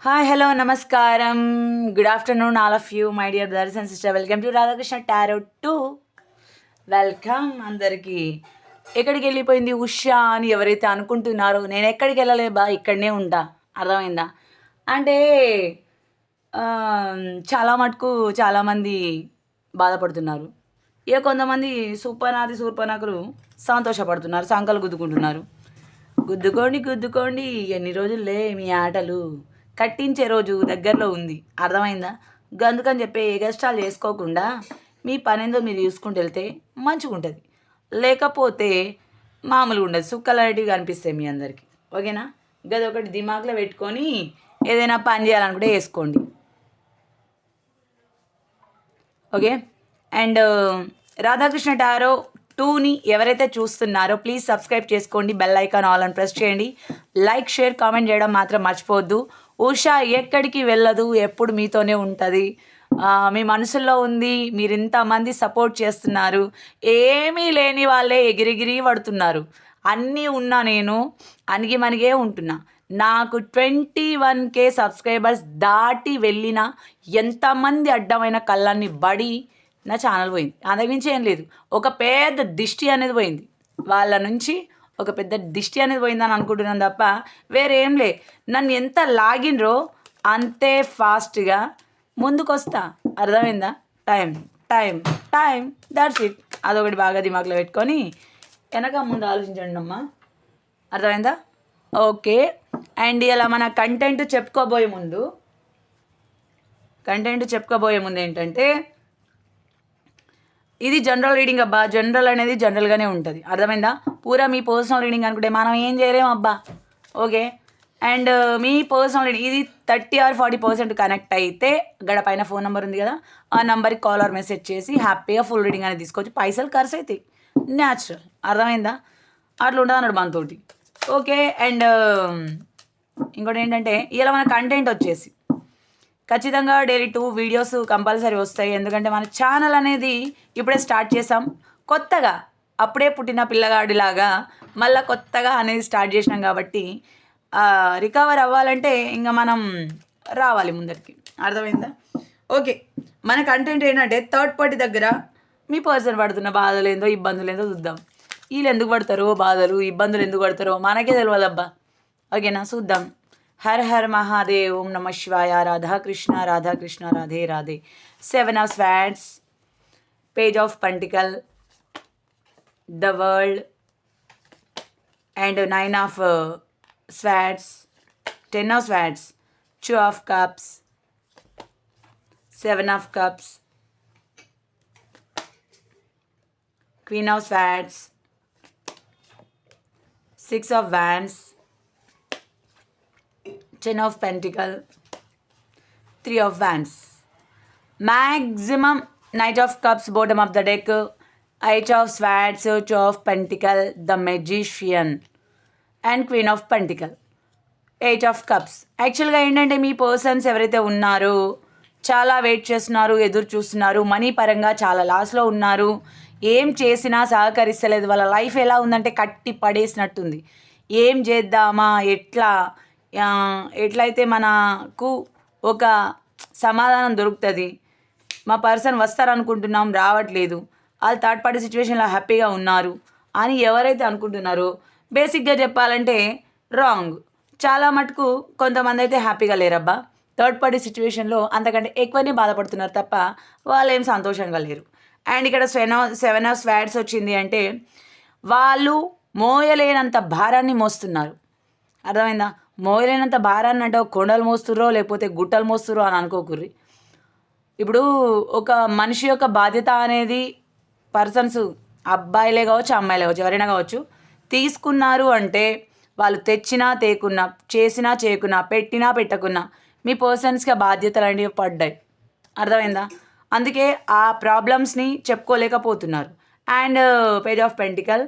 Hi hello నమస్కారం. Good afternoon all of you my dear brothers and sister. Welcome to Radhakrishna tarot 2. Welcome అందరికీ. ఎక్కడికి వెళ్ళిపోయింది ఉషా అని ఎవరైతే అనుకుంటున్నారో, నేను ఎక్కడికి వెళ్ళలేబా, ఇక్కడనే ఉంటా. అర్థమైందా? అంటే చాలా మటుకు చాలామంది బాధపడుతున్నారు. ఇక కొంతమంది సూపనాది సూర్పనకులు సంతోషపడుతున్నారు, సంకలు గుద్దుకుంటున్నారు. గుద్దుకోండి గుద్దుకోండి, ఎన్ని రోజులే మీ ఆటలు, కట్టించే రోజు దగ్గరలో ఉంది. అర్థమైందా? అందుకని చెప్పి ఏ కష్టాలు చేసుకోకుండా మీ పనేందో మీరు చూసుకుంటూ వెళ్తే మంచిగా ఉంటుంది. లేకపోతే మామూలుగా ఉండదు, సుక్కలనేటివి కనిపిస్తాయి మీ అందరికీ. ఓకేనా? గదొకటి దిమాగ్లో పెట్టుకొని ఏదైనా పని చేయాలనుకుంటే వేసుకోండి. ఓకే. అండ్ రాధాకృష్ణ టారో 2ని ఎవరైతే చూస్తున్నారో ప్లీజ్ సబ్స్క్రైబ్ చేసుకోండి, బెల్ ఐకాన్ ఆల్ అని ప్రెస్ చేయండి. లైక్ షేర్ కామెంట్ చేయడం మాత్రం మర్చిపోవద్దు. ఉషా ఎక్కడికి వెళ్ళదు, ఎప్పుడు మీతోనే ఉంటుంది. మీ మనసులో ఉంది. మీరు ఇంతమంది సపోర్ట్ చేస్తున్నారు. ఏమీ లేని వాళ్ళే ఎగిరిగిరి పడుతున్నారు. అన్నీ ఉన్నా నేను అణిగిమణిగే ఉంటున్నా. నాకు 21K సబ్స్క్రైబర్స్ దాటి వెళ్ళిన ఎంతమంది అడ్డమైన కళ్ళన్ని బడి నా ఛానల్ పోయింది. అంతకుమించి ఏం లేదు. ఒక పెద్ద దిష్టి అనేది పోయింది వాళ్ళ నుంచి. ఒక పెద్ద దిష్టి అనేది పోయిందని అనుకుంటున్నాను తప్ప వేరేం లే. నన్ను ఎంత లాగినరో అంతే ఫాస్ట్గా ముందుకొస్తా. అర్థమైందా? Time time time, that's it. అదొకటి బాగా దిమాగ్లో పెట్టుకొని వెనక ముందు ఆలోచించండి అమ్మా. అర్థమైందా? ఓకే. అండ్ ఇలా మన కంటెంట్ చెప్పుకోబోయే ముందు ఏంటంటే, ఇది జనరల్ రీడింగ్ అబ్బా. జనరల్ అనేది జనరల్గానే ఉంటుంది. అర్థమైందా? పూరా మీ పర్సనల్ రీడింగ్ అనుకుంటే మనం ఏం చేయలేము అబ్బా. Okay. And me personal reading ఇది 30 or 40% కనెక్ట్ అయితే గడపైన ఫోన్ నెంబర్ ఉంది కదా, ఆ నెంబర్కి కాల్ ఆర్ మెసేజ్ చేసి హ్యాపీగా ఫుల్ రీడింగ్ అనేది తీసుకోవచ్చు. పైసలు ఖర్చు అవుతాయి, న్యాచురల్. అర్థమైందా? అట్లా ఉంటుంది అన్నాడు మనతోటి. ఓకే. అండ్ ఇంకోటి ఏంటంటే, ఇలా మన కంటెంట్ వచ్చేసి ఖచ్చితంగా డైలీ 2 వీడియోస్ కంపల్సరీ వస్తాయి. ఎందుకంటే మన ఛానల్ అనేది ఇప్పుడే స్టార్ట్ చేసాం కొత్తగా. అప్పుడే పుట్టిన పిల్లగాడిలాగా మళ్ళీ కొత్తగా అనేది స్టార్ట్ చేసినాం కాబట్టి రికవర్ అవ్వాలంటే ఇంకా మనం రావాలి ముందరికి. అర్థమైందా? ఓకే. మన కంటెంట్ ఏంటంటే, థర్డ్ పార్టీ దగ్గర మీ పర్సన్ పడుతున్న బాధలు ఏందో ఇబ్బందులు ఏందో చూద్దాం. వీళ్ళు ఎందుకు పడతారో బాధలు ఇబ్బందులు ఎందుకు పడతారో మనకే తెలియదబ్బా. ఓకేనా? చూద్దాం. హర్ హర్ మహాదేవ్, ఓం నమ శివాయ, Radhakrishna Radhakrishna, Radhe Radhe. 7 of Swords, Page of Pentacle, the World, and 9 of Swords, 10 of Swords, 2 of Cups, 7 of Cups, Queen of Swords, 6 of Wands, 10 of Pentacle, 3 of Wands. Maximum Knight of Cups bottom of the deck, 8 of Swords, 2 of Pentacle, the Magician, and Queen of Pentacle, 8 of Cups. యాక్చువల్గా ఏంటంటే, మీ persons ఎవరైతే ఉన్నారో చాలా wait చేస్తున్నారు, ఎదురు చూస్తున్నారు. Money పరంగా చాలా లాస్లో ఉన్నారు. ఏం చేసినా సహకరిస్తలేదు. వాళ్ళ లైఫ్ ఎలా ఉందంటే కట్టి పడేసినట్టుంది. ఏం చేద్దామా, ఎట్లయితే మనకు ఒక సమాధానం దొరుకుతుంది. మా పర్సన్ వస్తారనుకుంటున్నాం, రావట్లేదు. వాళ్ళు థర్డ్ పార్టీ సిచ్యువేషన్లో హ్యాపీగా ఉన్నారు అని ఎవరైతే అనుకుంటున్నారో, బేసిక్గా చెప్పాలంటే రాంగ్. చాలా మటుకు కొంతమంది అయితే హ్యాపీగా లేరబ్బా. థర్డ్ పార్టీ సిచ్యువేషన్లో అంతకంటే ఎక్కువనే బాధపడుతున్నారు తప్ప వాళ్ళు ఏం సంతోషంగా లేరు. అండ్ ఇక్కడ 7 of Swords వచ్చింది అంటే, వాళ్ళు మోయలేనంత భారాన్ని మోస్తున్నారు. అర్థమైందా? మోయలేనంత భారాన్ని అంటే కొండలు మోస్తుర్రో లేకపోతే గుట్టలు మోస్తుర్రో అని అనుకోకుర్రి. ఇప్పుడు ఒక మనిషి యొక్క బాధ్యత అనేది పర్సన్స్, అబ్బాయిలే కావచ్చు అమ్మాయిలే కావచ్చు ఎవరైనా కావచ్చు, తీసుకున్నారు అంటే వాళ్ళు తెచ్చినా తేకున్నా, చేసినా చేయకున్నా, పెట్టినా పెట్టకున్నా మీ పర్సన్స్కి ఆ బాధ్యతలు అనేవి పడ్డాయి. అర్థమైందా? అందుకే ఆ ప్రాబ్లమ్స్ని చెప్పుకోలేకపోతున్నారు. And page of pentacles,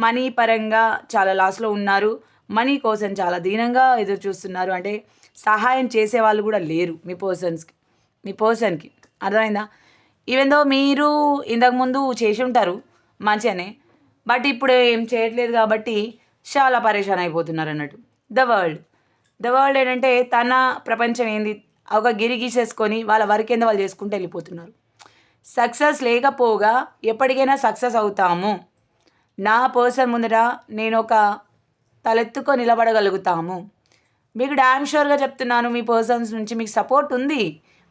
money పరంగా చాలా లాస్లో ఉన్నారు. మనీ కోసం చాలా దీనంగా ఎదురు చూస్తున్నారు. అంటే సహాయం చేసే వాళ్ళు కూడా లేరు మీ పర్సన్కి. అర్థమైందా? ఈవెన్ దో మీరు ఇంతకుముందు చేసి ఉంటారు మంచిగానే, బట్ ఇప్పుడు ఏం చేయట్లేదు కాబట్టి చాలా పరేషాన్ అయిపోతున్నారు అన్నట్టు. ద వరల్డ్, ద వరల్డ్ ఏంటంటే తన ప్రపంచం ఏంది, ఒక గిరి గీసేసుకొని వాళ్ళ వర్క్ ఏందో వాళ్ళు చేసుకుంటూ వెళ్ళిపోతున్నారు. సక్సెస్ లేకపోగా ఎప్పటికైనా సక్సెస్ అవుతాము. నా పర్సన్ ముందర నేను ఒక తలెత్తుకొని నిలబడగలుగుతాము. మీకు డ్యామ్ షూర్గా చెప్తున్నాను, మీ పర్సన్స్ నుంచి మీకు సపోర్ట్ ఉంది.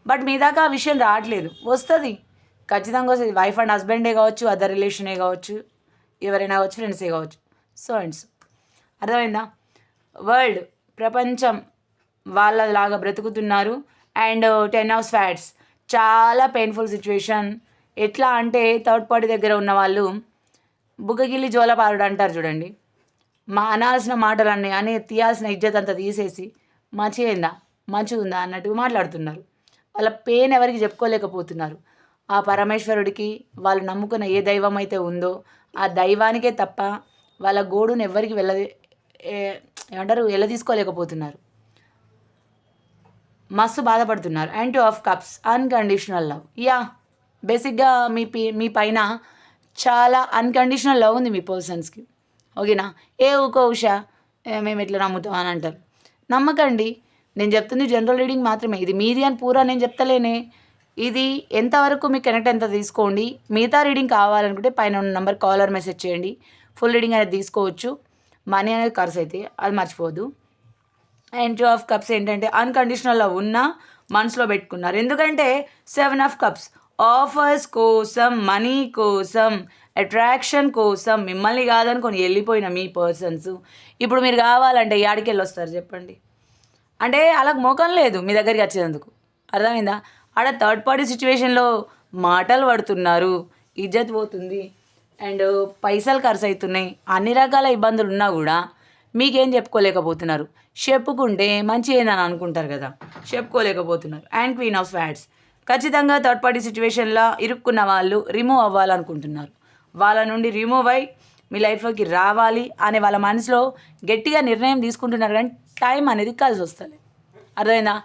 బట్ మీ దాకా ఆ విషయం రావట్లేదు. వస్తుంది, ఖచ్చితంగా వస్తుంది. వైఫ్ అండ్ హస్బెండే కావచ్చు, అదర్ రిలేషనే కావచ్చు, ఎవరైనా కావచ్చు, ఫ్రెండ్సే కావచ్చు. So and so. అర్థమైందా? వరల్డ్ ప్రపంచం వాళ్ళలాగా బ్రతుకుతున్నారు. అండ్ 10 ఆఫ్ స్వార్డ్స్ చాలా పెయిన్ఫుల్ సిచ్యువేషన్. ఎట్లా అంటే థర్డ్ పార్టీ దగ్గర ఉన్న వాళ్ళు బుగ్గగిల్లి జోలపారుడు అంటారు చూడండి. అనాల్సిన మాటలన్నీ తీయాల్సిన ఇజ్జత్ అంతా తీసేసి మంచిగా ఉందా అన్నట్టు మాట్లాడుతున్నారు. వాళ్ళ పెయిన్ ఎవరికి చెప్పుకోలేకపోతున్నారు. ఆ పరమేశ్వరుడికి వాళ్ళు నమ్ముకున్న ఏ దైవం అయితే ఉందో ఆ దైవానికే తప్ప వాళ్ళ గోడును ఎవరికి ఎలా తీసుకోలేకపోతున్నారు. మస్తు బాధపడుతున్నారు. And 2 of cups unconditional love. బేసిక్గా మీ పైన చాలా అన్కండిషనల్ లవ్ ఉంది మీ పర్సన్స్కి. ఓకేనా? ఊకో ఉషా మేము ఎట్లా నమ్ముతాం అని అంటారు. నమ్మకండి. నేను చెప్తుంది జనరల్ రీడింగ్ మాత్రమే. ఇది మీది అని పూరా నేను చెప్తలేనే. ఇది ఎంతవరకు మీకు కనెక్ట్ ఎంత తీసుకోండి. మిగతా రీడింగ్ కావాలనుకుంటే పైన ఉన్న నెంబర్ కాలర్ మెసేజ్ చేయండి. ఫుల్ రీడింగ్ అనేది తీసుకోవచ్చు. మనీ అనేది ఖర్చు అయితే అది మర్చిపోవద్దు. అండ్ 2 ఆఫ్ కప్స్ ఏంటంటే అన్కండిషనల్ లవ్ ఉన్న మనసులో పెట్టుకున్నారు. ఎందుకంటే 7 ఆఫ్ కప్స్ ఆఫర్స్ కోసం, మనీ కోసం, అట్రాక్షన్ కోసం మిమ్మల్ని కాదనుకొని వెళ్ళిపోయిన మీ పర్సన్స్ ఇప్పుడు మీరు కావాలంటే యాడికి వెళ్ళి వస్తారు చెప్పండి. అంటే అలా మోకం లేదు మీ దగ్గరికి వచ్చేందుకు. అర్థమైందా? ఆడ థర్డ్ పార్టీ సిచ్యువేషన్లో మాటలు పడుతున్నారు, ఇజ్జత్ పోతుంది, అండ్ పైసలు ఖర్చు అవుతున్నాయి, అన్ని రకాల ఇబ్బందులు ఉన్నా కూడా మీకేం చెప్పుకోలేకపోతున్నారు. చెప్పుకుంటే మంచి ఏందని అనుకుంటారు కదా, చెప్పుకోలేకపోతున్నారు. అండ్ క్వీన్ ఆఫ్ స్వార్డ్స్ ఖచ్చితంగా థర్డ్ పార్టీ సిచ్యువేషన్లో ఇరుక్కున్న వాళ్ళు రిమూవ్ అవ్వాలనుకుంటున్నారు. వాళ్ళ నుండి రిమూవ్ అయ్యి మీ లైఫ్లోకి రావాలి అనే వాళ్ళ మనసులో గట్టిగా నిర్ణయం తీసుకుంటున్నారు. కానీ టైం అనేది కలిసి వస్తుంది. అర్థమైందా?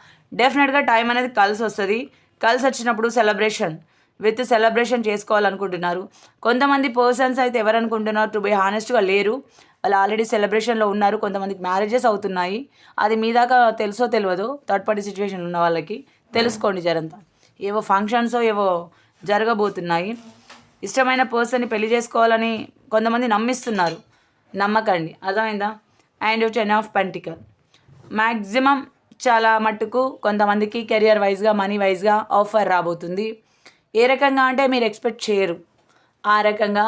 డెఫినెట్గా టైం అనేది కలిసి వస్తుంది. కలిసి వచ్చినప్పుడు సెలబ్రేషన్ చేసుకోవాలనుకుంటున్నారు. కొంతమంది పర్సన్స్ అయితే ఎవరు అనుకుంటున్నారు, టు బి హానెస్ట్గా లేరు. వాళ్ళు ఆల్రెడీ సెలబ్రేషన్లో ఉన్నారు. కొంతమందికి మ్యారేజెస్ అవుతున్నాయి. అది మీ దాకా తెలుసో తెలియదో థర్డ్ పార్టీ సిచ్యువేషన్ ఉన్న వాళ్ళకి తెలుసుకోండి జరంతా. ఏవో ఫంక్షన్స్ ఏవో జరగబోతున్నాయి. ఇష్టమైన పర్సన్ని పెళ్లి చేసుకోవాలని కొంతమంది నమ్మిస్తున్నారు. నమ్మకండి. అర్థమైందా? అండ్ 10 ఆఫ్ పెంటికల్ మ్యాక్సిమం చాలా మట్టుకు కొంతమందికి కెరియర్ వైజ్గా, మనీ వైజ్గా ఆఫర్ రాబోతుంది. ఏ రకంగా అంటే మీరు ఎక్స్పెక్ట్ చేయరు. ఆ రకంగా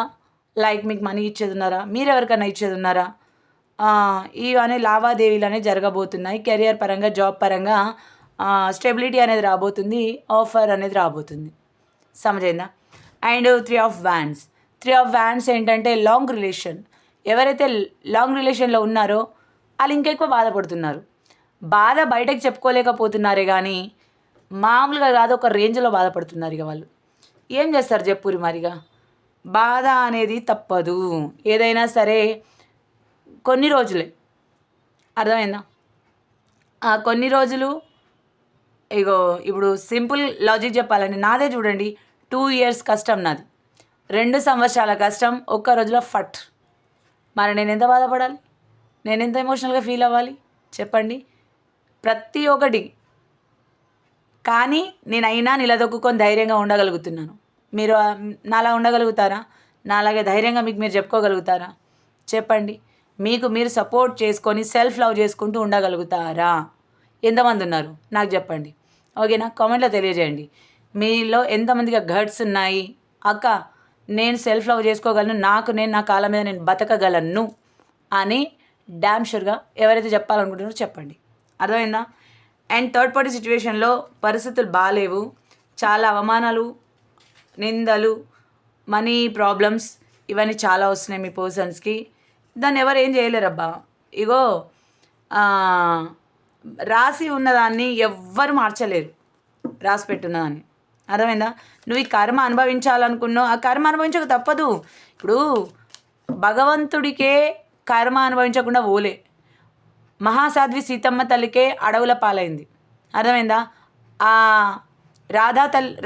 లైక్ మీకు మనీ ఇచ్చేది ఉన్నారా, మీరు ఎవరికైనా ఇచ్చేది ఉన్నారా, ఇవన్నీ లావాదేవీలు అనేవి జరగబోతున్నాయి. కెరియర్ పరంగా, జాబ్ పరంగా స్టెబిలిటీ అనేది రాబోతుంది. ఆఫర్ అనేది రాబోతుంది. సమజైందా? అండ్ 3 ఆఫ్ వ్యాన్స్ ఏంటంటే లాంగ్ రిలేషన్. ఎవరైతే లాంగ్ రిలేషన్లో ఉన్నారో వాళ్ళు ఇంకెక్కువ బాధపడుతున్నారు. బాధ బయటకు చెప్పుకోలేకపోతున్నారే కానీ మామూలుగా కాదు, ఒక రేంజ్లో బాధపడుతున్నారు. ఇక వాళ్ళు ఏం చేస్తారు చెప్పురి మరిగా. బాధ అనేది తప్పదు. ఏదైనా సరే కొన్ని రోజులే. అర్థమైందా? కొన్ని రోజులు ఇప్పుడు సింపుల్ లాజిక్ చెప్పాలండి. నాదే చూడండి, 2 years కష్టం నాది, 2 సంవత్సరాల కష్టం ఒక్క రోజులో ఫట్. మరి నేను ఎంత బాధపడాలి, నేను ఎంత ఎమోషనల్గా ఫీల్ అవ్వాలి చెప్పండి. ప్రతి ఒక్కటి కానీ నేనైనా నిలదొక్కుని ధైర్యంగా ఉండగలుగుతున్నాను. మీరు నాలా ఉండగలుగుతారా? నాలాగే ధైర్యంగా మీకు మీరు చెప్పుకోగలుగుతారా చెప్పండి. మీకు మీరు సపోర్ట్ చేసుకొని సెల్ఫ్ లవ్ చేసుకుంటూ ఉండగలుగుతారా? ఎంతమంది ఉన్నారు నాకు చెప్పండి. ఓకేనా? కామెంట్లో తెలియజేయండి. మీలో ఎంతమందికి గట్స్ ఉన్నాయి, అక్క నేను సెల్ఫ్ లవ్ చేసుకోగలను, నేను నా కాళ్ళ మీద నేను బతకగలను అని డ్యామ్ షూర్గా ఎవరైతే చెప్పాలనుకుంటున్నారో చెప్పండి. అర్థమైందా? అండ్ థర్డ్ పార్టీ సిచ్యువేషన్లో పరిస్థితులు బాగాలేవు. చాలా అవమానాలు, నిందలు, మనీ ప్రాబ్లమ్స్ ఇవన్నీ చాలా వస్తున్నాయి మీ పర్సన్స్కి. దాన్ని ఎవరు ఏం చేయలేరబ్బా. ఇగో రాసి ఉన్నదాన్ని ఎవ్వరు మార్చలేరు, రాసి పెట్టున్నదాన్ని. అర్థమైందా? నువ్వు ఈ కర్మ అనుభవించాలనుకున్నావు, ఆ కర్మ అనుభవించక తప్పదు. ఇప్పుడు భగవంతుడికే కర్మ అనుభవించకుండా ఓలే. మహాసాధ్వి సీతమ్మ తల్లికే అడవుల పాలైంది. అర్థమైందా? ఆ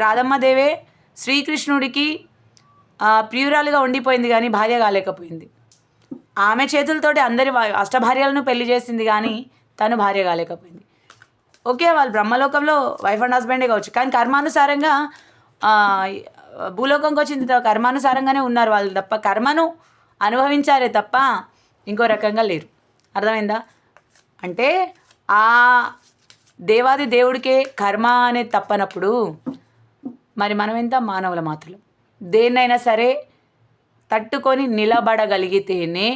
రాధమ్మ దేవే శ్రీకృష్ణుడికి ప్రియురాలుగా ఉండిపోయింది కానీ భార్య కాలేకపోయింది. ఆమె చేతులతోటి అందరి అష్టభార్యలను పెళ్లి చేసింది కానీ తను భార్య కాలేకపోయింది. ఓకే, వాళ్ళు బ్రహ్మలోకంలో వైఫ్ అండ్ హస్బెండే కావచ్చు, కానీ కర్మానుసారంగా భూలోకంకి వచ్చిన కర్మానుసారంగానే ఉన్నారు వాళ్ళు తప్ప, కర్మను అనుభవించారే తప్ప ఇంకో రకంగా లేరు. అర్థమైందా? అంటే ఆ దేవాది దేవుడికే కర్మ అనేది తప్పనప్పుడు మరి మనం ఎంత మానవుల మాత్రం. దేన్నైనా సరే తట్టుకొని నిలబడగలిగితేనే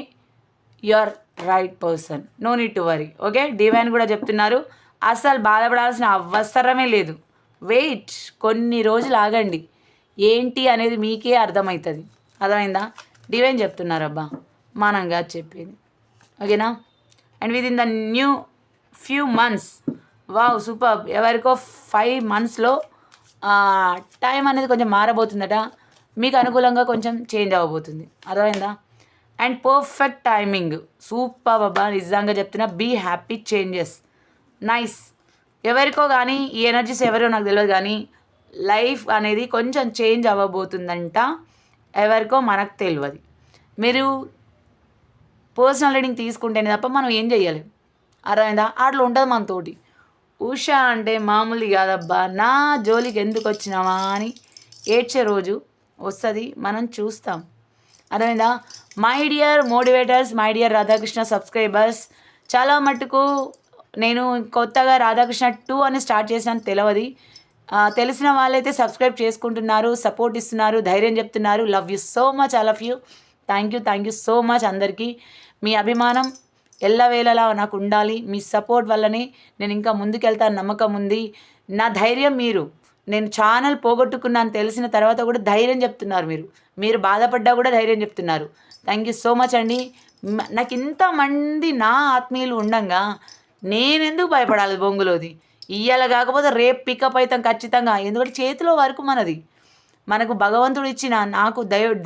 your right person, no need to worry. Okay, divine కూడా చెప్తున్నారు అసలు బాధపడాల్సిన అవసరమే లేదు. వెయిట్, కొన్ని రోజులు ఆగండి, ఏంటి అనేది మీకే అర్థమవుతుంది. అర్థమైందా? డివైన్ చెప్తున్నారు అబ్బా, మానంగా చెప్పేది. ఓకేనా? And with in the new few months, wow super, ఎవరికో 5 monthsలో టైం అనేది కొంచెం మారబోతుందట, మీకు అనుకూలంగా కొంచెం చేంజ్ అవ్వబోతుంది. అర్థమైందా? అండ్ పర్ఫెక్ట్ టైమింగ్, సూపర్ అబ్బా, నిజంగా చెప్తున్నా. Be happy, changes nice. ఎవరికో కానీ ఈ ఎనర్జీస్ ఎవరో నాకు తెలియదు, కానీ లైఫ్ అనేది కొంచెం చేంజ్ అవ్వబోతుందంట. ఎవరికో మనకు తెలియదు. మీరు పర్సనల్ రీడింగ్ తీసుకుంటేనే తప్ప మనం ఏం చెయ్యలేం. అర్థమైందా? అట్లా ఉంటుంది మనతోటి. ఉషా అంటే మామూలు కాదబ్బా, నా జోలికి ఎందుకు వచ్చినావా అని ఏడ్చే రోజు వస్తుంది, మనం చూస్తాం. అర్థమైందా? My dear motivators, my dear Radhakrishna subscribers, చాలా మట్టుకు నేను కొత్తగా రాధాకృష్ణ 2 అని స్టార్ట్ చేసినాను, తెలియదు. తెలిసిన వాళ్ళైతే సబ్స్క్రైబ్ చేసుకుంటున్నారు, సపోర్ట్ ఇస్తున్నారు, ధైర్యం చెప్తున్నారు. Love you so much all of you. Thank you so much అందరికీ. మీ అభిమానం ఎల్లవేళలా నాకు ఉండాలి. మీ సపోర్ట్ వల్లనే నేను ఇంకా ముందుకెళ్తాను నమ్మకం ఉంది. నా ధైర్యం మీరు. నేను ఛానల్ పోగొట్టుకున్నాను తెలిసిన తర్వాత కూడా ధైర్యం చెప్తున్నారు మీరు బాధపడ్డా కూడా ధైర్యం చెప్తున్నారు. థ్యాంక్ యూ సో మచ్ అండి. నాకు ఇంతమంది నా ఆత్మీయులు ఉండంగా నేనెందుకు భయపడాలి బొంగులోది. ఇయ్యాల కాకపోతే రేపు పికప్ అవుతాం ఖచ్చితంగా. ఎందుకంటే చేతిలో వరకు మనకు భగవంతుడు ఇచ్చిన, నాకు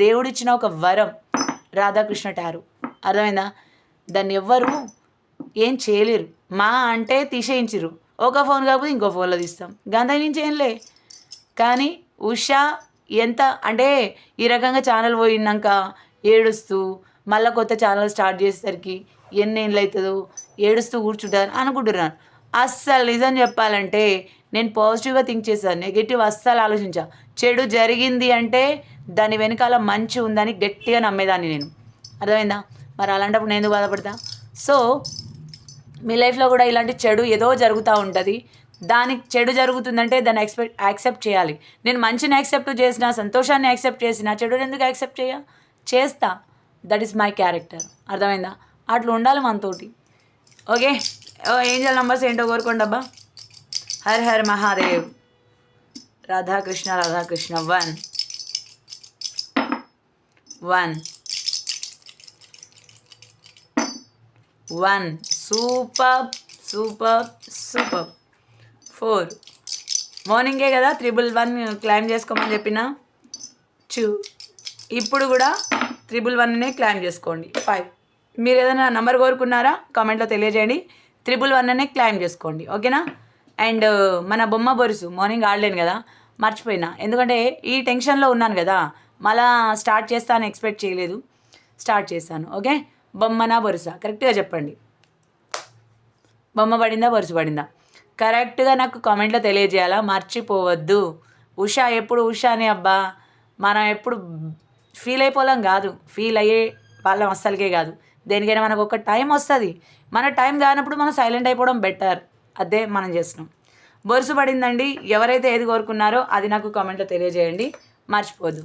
దేవుడిచ్చిన ఒక వరం రాధాకృష్ణ టారో. అర్థమైందా? దాన్ని ఎవ్వరు ఏం చేయలేరు. మా అంటే తీసేయించరు, ఒక ఫోన్ కాకపోతే ఇంకో ఫోన్లో తీస్తాం, గంధ నుంచి ఏంలే. కానీ ఉషా ఎంత అంటే ఈ రకంగా ఛానల్ పోయినాక ఏడుస్తూ మళ్ళీ కొత్త ఛానల్ స్టార్ట్ చేసేసరికి ఎన్నేళ్ళు అవుతుందో ఏడుస్తూ కూర్చుంటారు అనుకుంటున్నాను. అస్సలు నిజం చెప్పాలంటే నేను పాజిటివ్గా థింక్ చేశాను, నెగిటివ్ అస్సలు ఆలోచించా. చెడు జరిగింది అంటే దాని వెనకాల మంచి ఉందని గట్టిగా నమ్మేదాన్ని నేను. అర్థమైందా? మరి అలాంటప్పుడు నేను ఎందుకు బాధపడతా? సో మీ లైఫ్లో కూడా ఇలాంటి చెడు ఏదో జరుగుతూ ఉంటుంది. దానికి చెడు జరుగుతుందంటే దాన్ని యాక్సెప్ట్ చేయాలి. నేను మంచిని యాక్సెప్ట్ చేసిన, సంతోషాన్ని యాక్సెప్ట్ చేసిన, చెడుని ఎందుకు యాక్సెప్ట్ చేస్తా. That is my character. అర్థమైందా? అట్లా ఉండాలి మనతోటి. ఓకే, ఏంజల్ నంబర్స్ ఏంటో కోరుకోండి అబ్బా. Her her Mahadev. Radhakrishna 1 super 4 మార్నింగే కదా 111 క్లైమ్ చేసుకోమని చెప్పిన. 2 ఇప్పుడు కూడా 111నే క్లైమ్ చేసుకోండి. 5 మీరు ఏదైనా నెంబర్ కోరుకున్నారా కామెంట్లో తెలియజేయండి. 111నే క్లైమ్ చేసుకోండి. ఓకేనా? అండ్ మన బొమ్మ బొరుసు మార్నింగ్ ఆడలేను కదా, మర్చిపోయినా. ఎందుకంటే ఈ టెన్షన్లో ఉన్నాను కదా, మళ్ళా స్టార్ట్ చేస్తాను ఎక్స్పెక్ట్ చేయలేదు, స్టార్ట్ చేశాను. ఓకే, బొమ్మనా బొరుసా కరెక్ట్గా చెప్పండి. బొమ్మ పడిందా బొరుసు పడిందా కరెక్ట్గా నాకు కామెంట్లో తెలియజేయాలా, మర్చిపోవద్దు. ఉషా ఎప్పుడు ఉషానే అబ్బా, మనం ఎప్పుడు ఫీల్ అయిపోలేం కాదు, ఫీల్ అయ్యే వాళ్ళం అస్సలకే కాదు. దేనికైనా మనకు ఒక టైం వస్తుంది. మన టైం కానప్పుడు మనం సైలెంట్ అయిపోవడం బెటర్. అదే మనం చేస్తున్నాం. బొరుసు పడిందండి. ఎవరైతే ఏది కోరుకున్నారో అది నాకు కామెంట్లో తెలియజేయండి, మర్చిపోద్దు.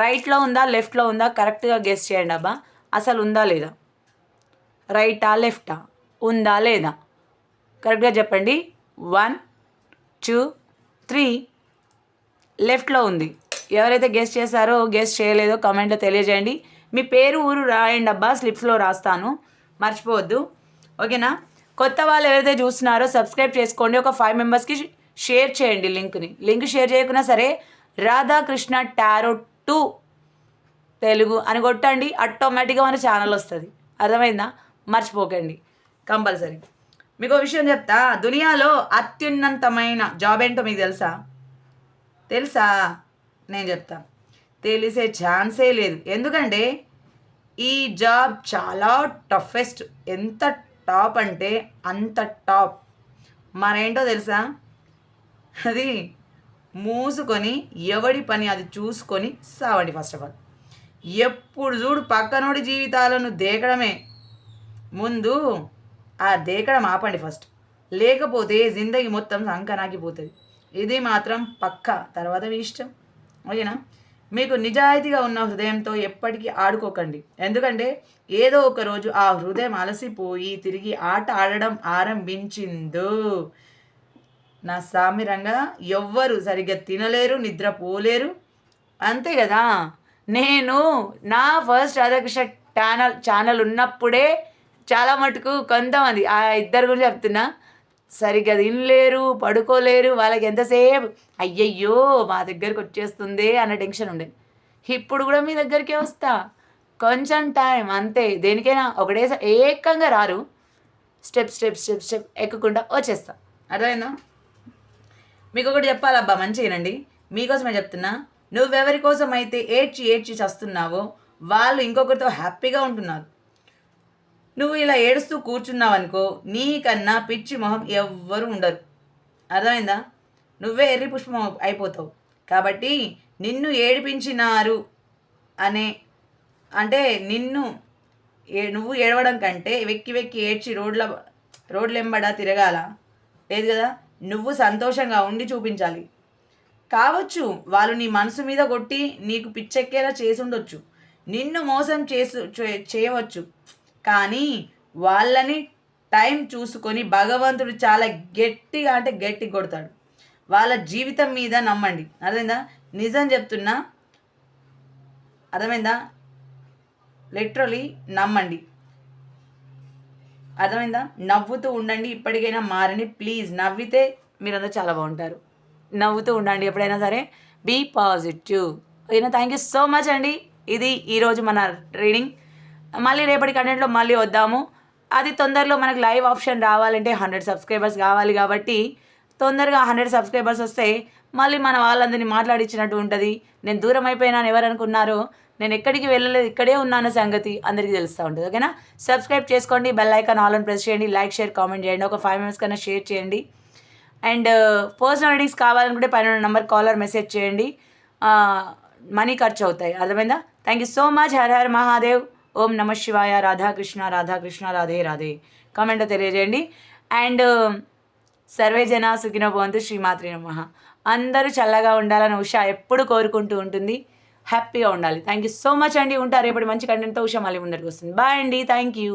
రైట్లో ఉందా లెఫ్ట్లో ఉందా కరెక్ట్గా గెస్ చేయండి అబ్బా. అసలు ఉందా లేదా, రైటా లెఫ్టా, ఉందా లేదా కరెక్ట్గా చెప్పండి. 1 2 3 లెఫ్ట్లో ఉంది. ఎవరైతే గెస్ చేశారో గెస్ చేయలేదో కామెంట్లో తెలియజేయండి. మీ పేరు ఊరు రాయండి అబ్బా, స్లిప్స్లో రాస్తాను, మర్చిపోవద్దు. ఓకేనా? కొత్త వాళ్ళు ఎవరైతే చూస్తున్నారో సబ్స్క్రైబ్ చేసుకోండి. ఒక 5 మెంబర్స్కి షేర్ చేయండి లింక్ షేర్ చేయకున్నా సరే రాధాకృష్ణ టారో 2 తెలుగు అని కొట్టండి, ఆటోమేటిక్గా మన ఛానల్ వస్తుంది. అర్థమైందా? మర్చిపోకండి కంపల్సరీ. మీకు విషయం చెప్తా, దునియాలో అత్యున్నతమైన జాబ్ ఏంటో మీకు తెలుసా? నేను చెప్తా, తెలిసే ఛాన్సే లేదు. ఎందుకంటే ఈ జాబ్ చాలా టఫెస్ట్. ఎంత టాప్ అంటే అంత టాప్. మరేంటో తెలుసా, అది మూసుకొని ఎవడి పని అది చూసుకొని సావండి. ఫస్ట్ ఆఫ్ ఆల్ ఎప్పుడు చూడు పక్కనోడి జీవితాలను దేకడమే. ముందు ఆ దేకడం ఆపండి ఫస్ట్, లేకపోతే జిందగీ మొత్తం సంకనాకిపోతుంది. ఇది మాత్రం పక్కా. తర్వాత మీ ఇష్టం, ఓకేనా. మీకు నిజాయితీగా ఉన్న హృదయంతో ఎప్పటికీ ఆడుకోకండి. ఎందుకంటే ఏదో ఒక రోజు ఆ హృదయం అలసిపోయి తిరిగి ఆట ఆడడం ఆరంభించిందో నా సామిరంగా ఎవ్వరు సరిగ్గా తినలేరు, నిద్రపోలేరు. అంతే కదా. నేను నా ఫస్ట్ రాధాకృష్ణ ఛానల్ ఉన్నప్పుడే చాలా మటుకు కొంతమంది ఆ ఇద్దరు గురించి చెప్తున్నా, సరిగ్గా తినలేరు, పడుకోలేరు. వాళ్ళకి ఎంతసేపు అయ్యయ్యో మా దగ్గరికి వచ్చేస్తుంది అన్న టెన్షన్ ఉండేది. ఇప్పుడు కూడా మీ దగ్గరికే వస్తా, కొంచెం టైం అంతే. దేనికైనా ఒకటేసారి ఏకంగా రారు, స్టెప్ స్టెప్ స్టెప్ స్టెప్ ఎక్కుకుండా వచ్చేస్తా. అర్థమైందా. మీకు ఒకటి చెప్పాలబ్బా, మంచిగానండి, మీకోసమే చెప్తున్నా. నువ్వెవరి కోసం అయితే ఏడ్చి ఏడ్చి చస్తున్నావో వాళ్ళు ఇంకొకరితో హ్యాపీగా ఉంటున్నారు. నువ్వు ఇలా ఏడుస్తూ కూర్చున్నావు అనుకో, నీకన్నా పిచ్చి మొహం ఎవ్వరు ఉండరు. అర్థమైందా. నువ్వే ఎర్రి పుష్పం అయిపోతావు. కాబట్టి నిన్ను ఏడిపించినారు అంటే నువ్వు ఏడవడం కంటే వెక్కి వెక్కి ఏడ్చి రోడ్లెంబడా తిరగాల లేదు కదా. నువ్వు సంతోషంగా ఉండి చూపించాలి. కావచ్చు వాళ్ళు నీ మనసు మీద కొట్టి నీకు పిచ్చెక్కేలా చేసి ఉండొచ్చు, నిన్ను మోసం చేయవచ్చు. కానీ వాళ్ళని టైం చూసుకొని భగవంతుడు చాలా గట్టిగా అంటే గట్టి కొడతాడు. వాళ్ళ జీవితం మీద నమ్మండి. అర్థమైందా. నిజం చెప్తున్నా, అర్థమైందా. లిటరలీ నమ్మండి. అర్థమైందా. నవ్వుతూ ఉండండి, ఇప్పటికైనా మారండి ప్లీజ్. నవ్వితే మీరందరూ చాలా బాగుంటారు. నవ్వుతూ ఉండండి ఎప్పుడైనా సరే. Be positive. ఓకేనా. థ్యాంక్ యూ సో మచ్ అండి. ఇది ఈరోజు మన రీడింగ్. మళ్ళీ రేపటి కంటెంట్లో మళ్ళీ వద్దాము. అది తొందరలో మనకు లైవ్ ఆప్షన్ రావాలంటే 100 సబ్స్క్రైబర్స్ కావాలి. కాబట్టి తొందరగా 100 సబ్స్క్రైబర్స్ వస్తే మళ్ళీ మన వాళ్ళందరినీ మాట్లాడించినట్టు ఉంటుంది. నేను దూరం అయిపోయినాను ఎవరు అనుకున్నారో, నేను ఎక్కడికి వెళ్ళలేదు, ఇక్కడే ఉన్నాను సంగతి అందరికీ తెలుస్తూ ఉంటుంది. ఓకేనా. సబ్స్క్రైబ్ చేసుకోండి, బెల్ ఐకాన్ ఆల్ అని ప్రెస్ చేయండి, లైక్ షేర్ కామెంట్ చేయండి, ఒక 5 minutes కన్నా షేర్ చేయండి. అండ్ పర్సనల్ రీడింగ్స్ కావాలనుకుంటే పైన నంబర్ కాలర్ మెసేజ్ చేయండి. మనీ ఖర్చు అవుతాయి. అర్థమైందా. Thank you so much. Hara Hara Mahadev. ఓం నమ శివాయ. రాధాకృష్ణ రాధాకృష్ణ రాధే రాధే కామెంట్లో తెలియజేయండి. అండ్ సర్వే జన సుఖినో భవంతు. శ్రీమాత్రే నమః. అందరూ చల్లగా ఉండాలని ఉషా ఎప్పుడు కోరుకుంటూ ఉంటుంది. హ్యాపీగా ఉండాలి. థ్యాంక్ యూ సో మచ్ అండి. ఉంటారు రేపటి మంచి కంటెంట్తో ఉషా మళ్ళీ ముందరికి వస్తుంది. బాయ్ అండి. Thank you.